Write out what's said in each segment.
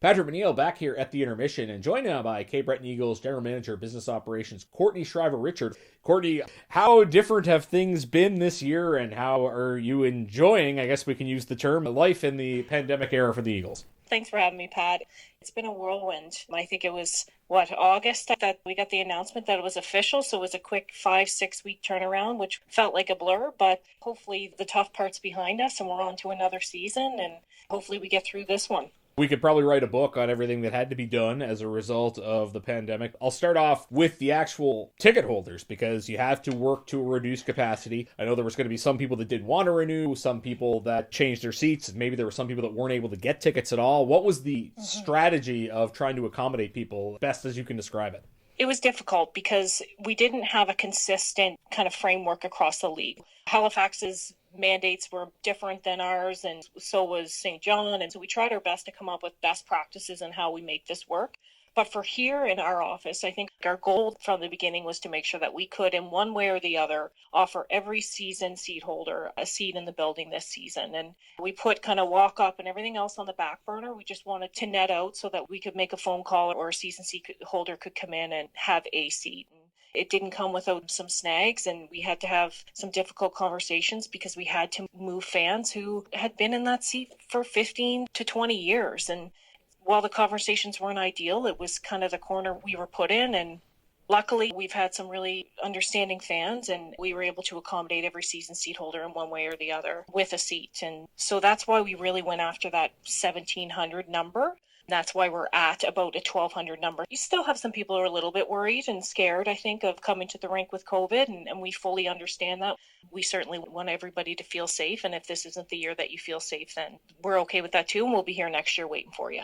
Patrick McNeil back here at the intermission and joined now by Cape Breton Eagles General Manager of Business Operations, Courtney Schriver-Richard. Courtney, how different have things been this year and how are you enjoying, I guess we can use the term, life in the pandemic era for the Eagles? Thanks for having me, Pat. It's been a whirlwind. I think it was, August that we got the announcement that it was official. So it was a quick 5-6 week turnaround, which felt like a blur, but hopefully the tough part's behind us and we're on to another season and hopefully we get through this one. We could probably write a book on everything that had to be done as a result of the pandemic. I'll start off with the actual ticket holders because you have to work to a reduced capacity. I know there was going to be some people that didn't want to renew, some people that changed their seats. Maybe there were some people that weren't able to get tickets at all. What was the strategy of trying to accommodate people best as you can describe it? It was difficult because we didn't have a consistent kind of framework across the league. Halifax's mandates were different than ours, and so was St. John. And so we tried our best to come up with best practices on how we make this work. But for here in our office, I think our goal from the beginning was to make sure that we could, in one way or the other, offer every season seat holder a seat in the building this season. And we put kind of walk up and everything else on the back burner. We just wanted to net out so that we could make a phone call or a season seat holder could come in and have a seat. It didn't come without some snags, and we had to have some difficult conversations because we had to move fans who had been in that seat for 15 to 20 years. And while the conversations weren't ideal, it was kind of the corner we were put in. And luckily, we've had some really understanding fans, and we were able to accommodate every season seat holder in one way or the other with a seat. And so that's why we really went after that 1,700 number. That's why we're at about a 1,200 number. You still have some people who are a little bit worried and scared, I think, of coming to the rink with COVID, and we fully understand that. We certainly want everybody to feel safe, and if this isn't the year that you feel safe, then we're okay with that too, and we'll be here next year waiting for you.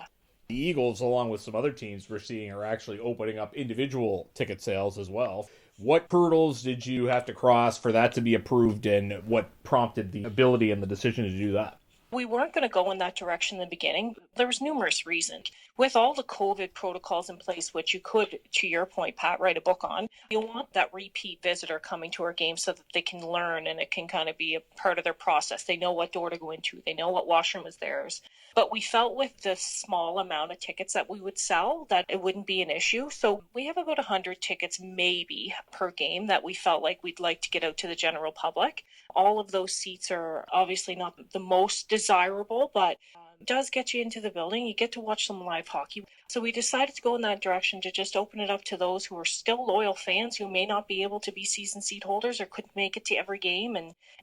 The Eagles, along with some other teams we're seeing, are actually opening up individual ticket sales as well. What hurdles did you have to cross for that to be approved, and what prompted the ability and the decision to do that? We weren't going to go in that direction in the beginning. There was numerous reasons. With all the COVID protocols in place, which you could, to your point, Pat, write a book on, you want that repeat visitor coming to our game so that they can learn and it can kind of be a part of their process. They know what door to go into. They know what washroom is theirs. But we felt with the small amount of tickets that we would sell that it wouldn't be an issue. So we have about 100 tickets maybe per game that we felt like we'd like to get out to the general public. All of those seats are obviously not the most desirable, but it does get you into the building. You get to watch some live hockey. So we decided to go in that direction to just open it up to those who are still loyal fans who may not be able to be season seat holders or couldn't make it to every game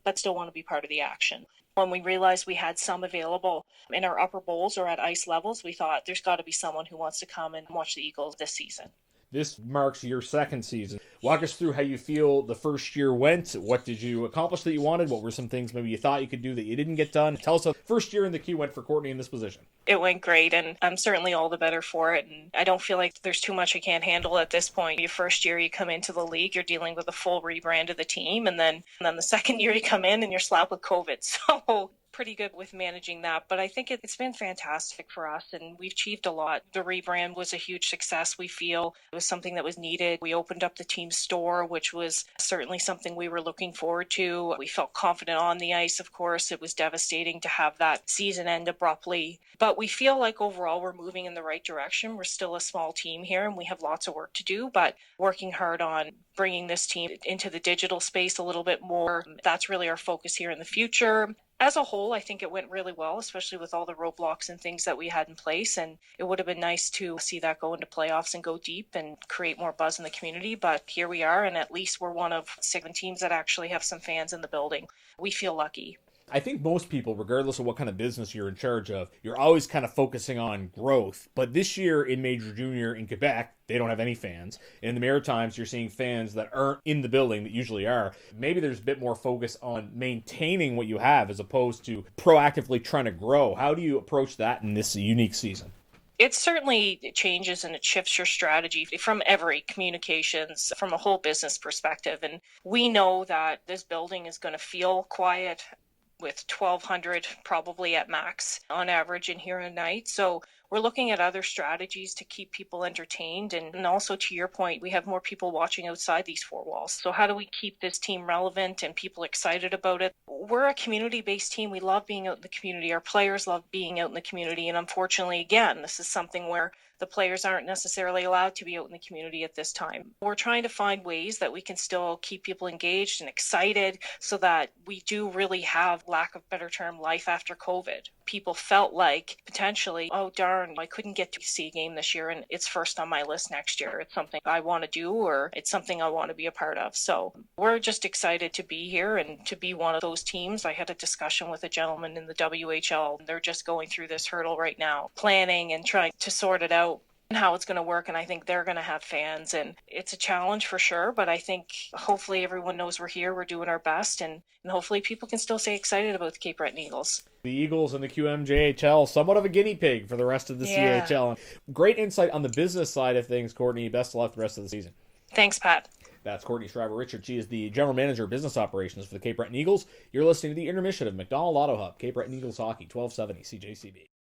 but still want to be part of the action. When we realized we had some available in our upper bowls or at ice levels, we thought there's got to be someone who wants to come and watch the Eagles this season. This marks your second season. Walk us through how you feel the first year went. What did you accomplish that you wanted? What were some things maybe you thought you could do that you didn't get done? Tell us how the first year in the queue went for Courtney in this position. It went great, and I'm certainly all the better for it. And I don't feel like there's too much I can't handle at this point. Your first year you come into the league, you're dealing with a full rebrand of the team. And then the second year you come in and you're slapped with COVID. So pretty good with managing that, but I think it's been fantastic for us and we've achieved a lot. The rebrand was a huge success, we feel. It was something that was needed. We opened up the team store, which was certainly something we were looking forward to. We felt confident on the ice, of course. It was devastating to have that season end abruptly, but we feel like overall we're moving in the right direction. We're still a small team here and we have lots of work to do, but working hard on bringing this team into the digital space a little bit more. That's really our focus here in the future. As a whole, I think it went really well, especially with all the roadblocks and things that we had in place. And it would have been nice to see that go into playoffs and go deep and create more buzz in the community. But here we are, and at least we're one of 7 teams that actually have some fans in the building. We feel lucky. I think most people, regardless of what kind of business you're in charge of, you're always kind of focusing on growth. But this year in Major Junior in Quebec, they don't have any fans. In the Maritimes, you're seeing fans that aren't in the building that usually are. Maybe there's a bit more focus on maintaining what you have as opposed to proactively trying to grow. How do you approach that in this unique season? It certainly changes and it shifts your strategy from every communications, from a whole business perspective. And we know that this building is going to feel quiet with 1,200 probably at max on average in here a night. So we're looking at other strategies to keep people entertained. And also, to your point, we have more people watching outside these four walls. So how do we keep this team relevant and people excited about it? We're a community-based team. We love being out in the community. Our players love being out in the community. And unfortunately, again, this is something where the players aren't necessarily allowed to be out in the community at this time. We're trying to find ways that we can still keep people engaged and excited so that we do really have, lack of better term, life after COVID. People felt like potentially, oh darn, I couldn't get to see a game this year and it's first on my list next year. It's something I want to do or it's something I want to be a part of. So we're just excited to be here and to be one of those teams. I had a discussion with a gentleman in the WHL. They're just going through this hurdle right now, planning and trying to sort it out and how it's going to work. And I think they're going to have fans and it's a challenge for sure. But I think hopefully everyone knows we're here, we're doing our best, and hopefully people can still stay excited about the Cape Breton Eagles. The Eagles and the QMJHL, somewhat of a guinea pig for the rest of the CHL. Great insight on the business side of things, Courtney. Best of luck the rest of the season. Thanks, Pat. That's Courtney Schriver-Richard. She is the General Manager of Business Operations for the Cape Breton Eagles. You're listening to the Intermission of McDonald Auto Hub, Cape Breton Eagles Hockey, 1270 CJCB.